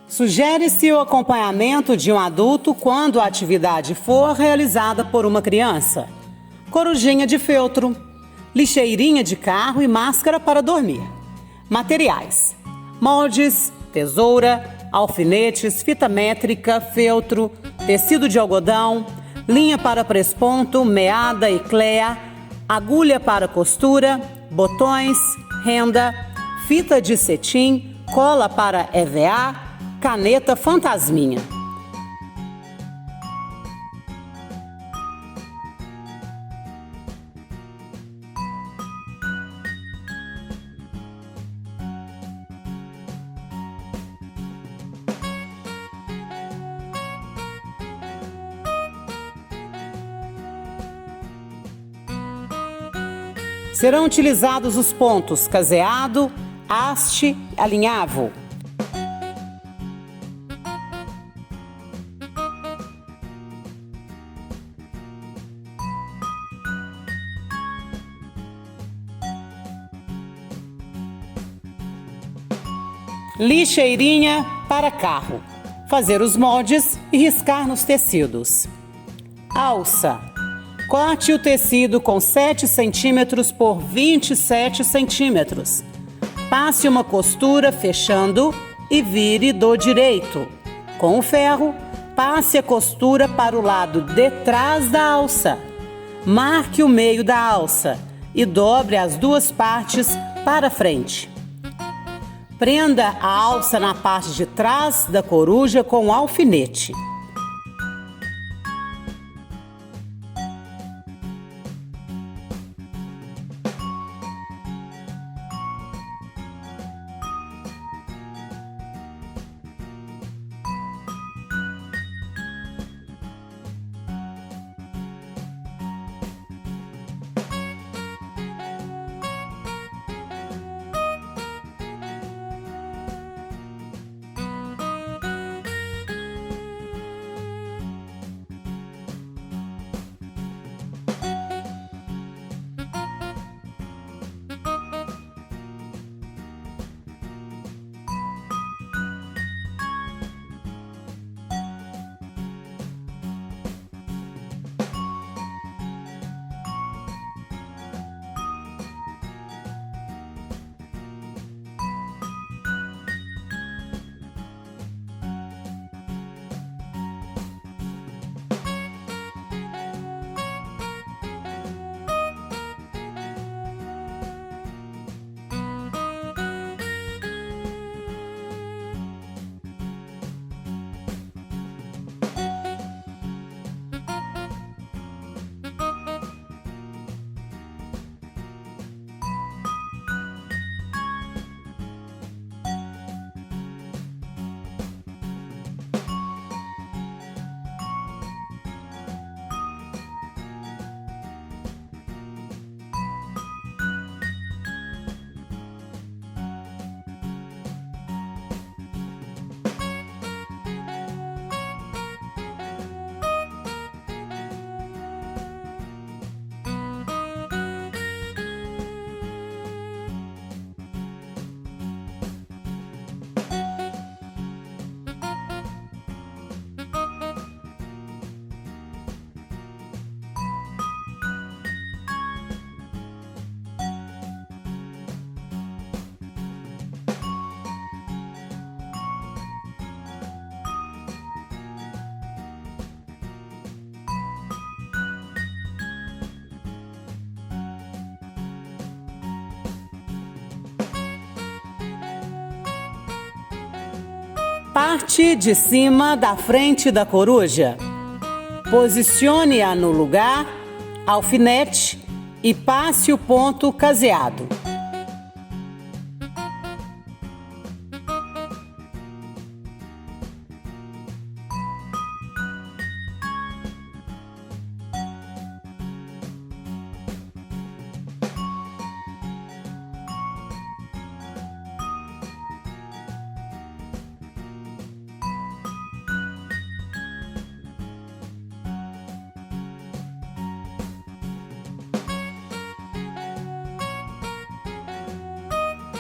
Sugere-se o acompanhamento de um adulto quando a atividade for realizada por uma criança. Corujinha de feltro, lixeirinha de carro e máscara para dormir. Materiais: moldes, tesoura, alfinetes, fita métrica, feltro, tecido de algodão, linha para presponto, meada e cleia, agulha para costura, botões, renda, fita de cetim, cola para EVA, caneta fantasminha. Serão utilizados os pontos caseado, haste, alinhavo. Lixeirinha para carro. Fazer os moldes e riscar nos tecidos. Alça. Corte o tecido com 7 cm por 27 cm. Passe uma costura fechando e vire do direito. Com o ferro, passe a costura para o lado de trás da alça. Marque o meio da alça e dobre as duas partes para frente. Prenda a alça na parte de trás da coruja com um alfinete. Parte de cima da frente da coruja. Posicione-a no lugar, alfinete e passe o ponto caseado.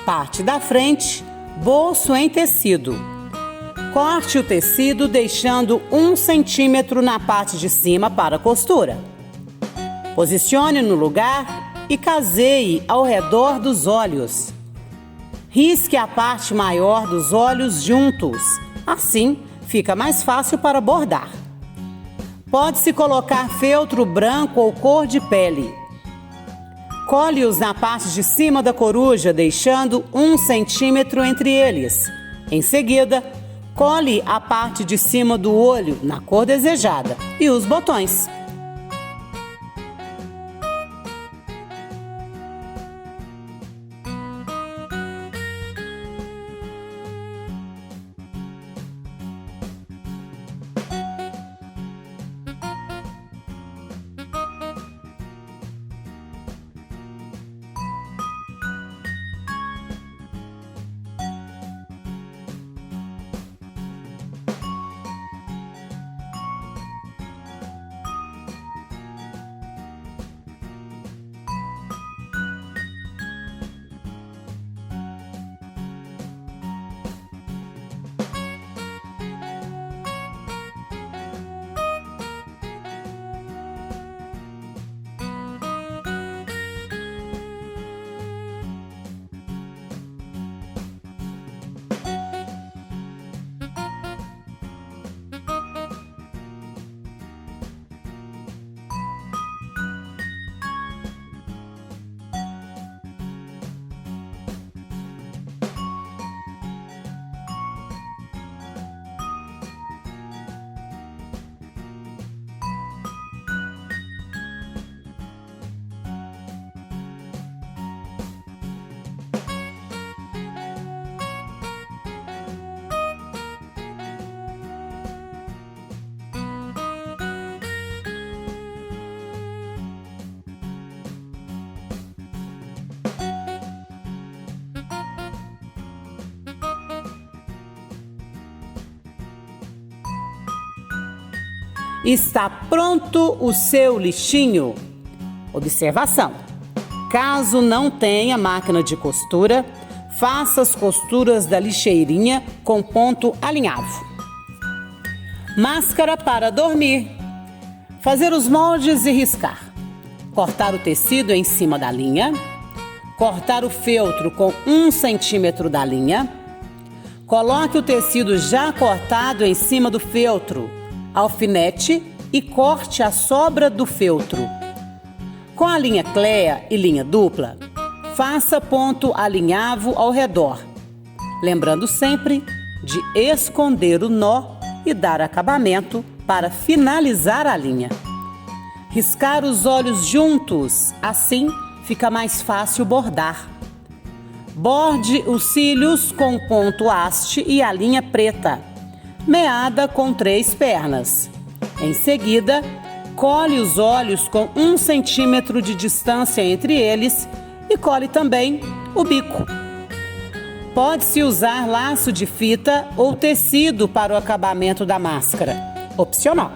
Parte da frente, bolso em tecido. Corte o tecido deixando 1 centímetro na parte de cima para a costura. Posicione no lugar e caseie ao redor dos olhos. Risque a parte maior dos olhos juntos, assim fica mais fácil para bordar. Pode-se colocar feltro branco ou cor de pele. Cole-os na parte de cima da coruja, deixando 1 centímetro entre eles. Em seguida, cole a parte de cima do olho na cor desejada e os botões. Está pronto o seu lixinho? Observação: caso não tenha máquina de costura, faça as costuras da lixeirinha com ponto alinhavo. Máscara para dormir. Fazer os moldes e riscar. Cortar o tecido em cima da linha. Cortar o feltro com 1 centímetro da linha. Coloque o tecido já cortado em cima do feltro. Alfinete e corte a sobra do feltro. Com a linha cleia e linha dupla, faça ponto alinhavo ao redor, lembrando sempre de esconder o nó e dar acabamento para finalizar a linha. Riscar os olhos juntos, assim fica mais fácil bordar. Borde os cílios com ponto haste e a linha preta, meada com 3 pernas. Em seguida, cole os olhos com 1 centímetro de distância entre eles e cole também o bico. Pode-se usar laço de fita ou tecido para o acabamento da máscara, opcional.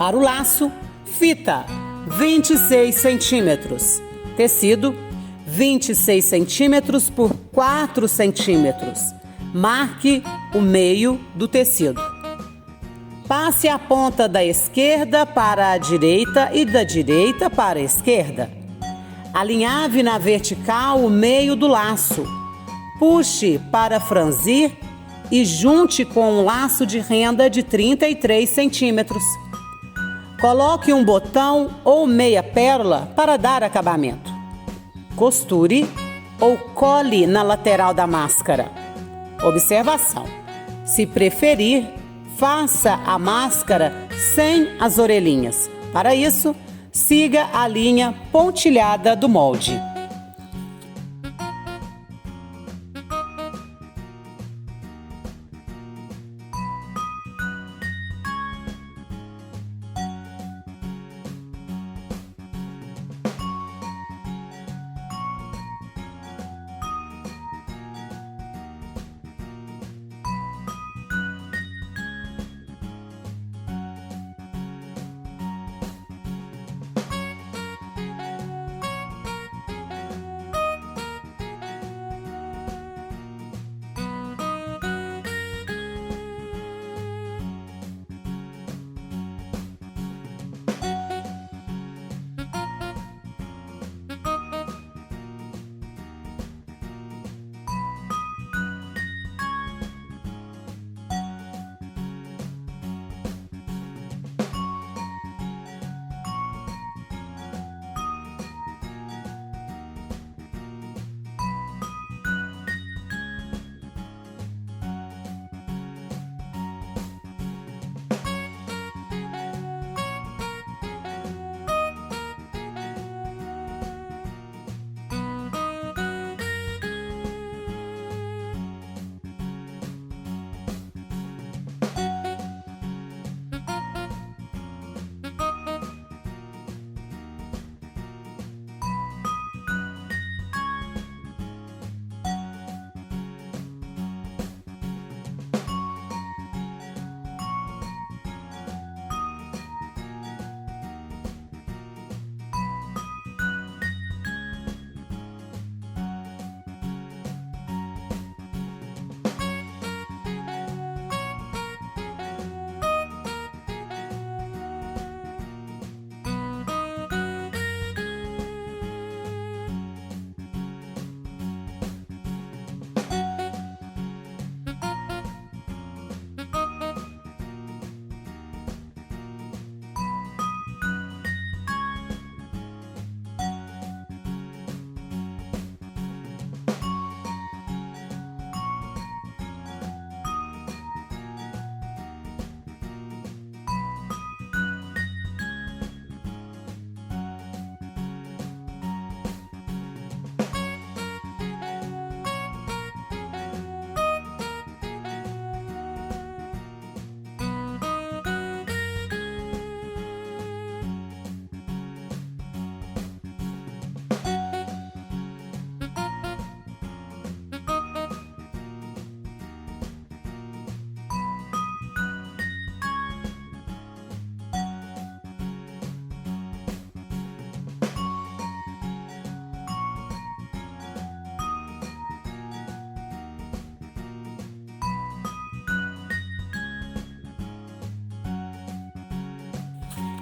Para o laço, fita 26 centímetros, tecido 26 centímetros por 4 centímetros. Marque o meio do tecido. Passe a ponta da esquerda para a direita e da direita para a esquerda. Alinhave na vertical o meio do laço. Puxe para franzir e junte com um laço de renda de 33 centímetros. Coloque um botão ou meia pérola para dar acabamento. Costure ou cole na lateral da máscara. Observação: se preferir, faça a máscara sem as orelhinhas. Para isso, siga a linha pontilhada do molde.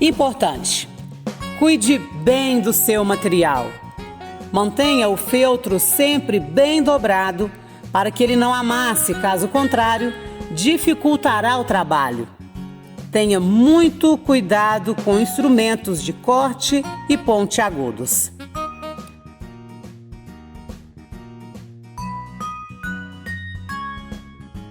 Importante: cuide bem do seu material. Mantenha o feltro sempre bem dobrado para que ele não amasse, caso contrário, dificultará o trabalho. Tenha muito cuidado com instrumentos de corte e pontiagudos.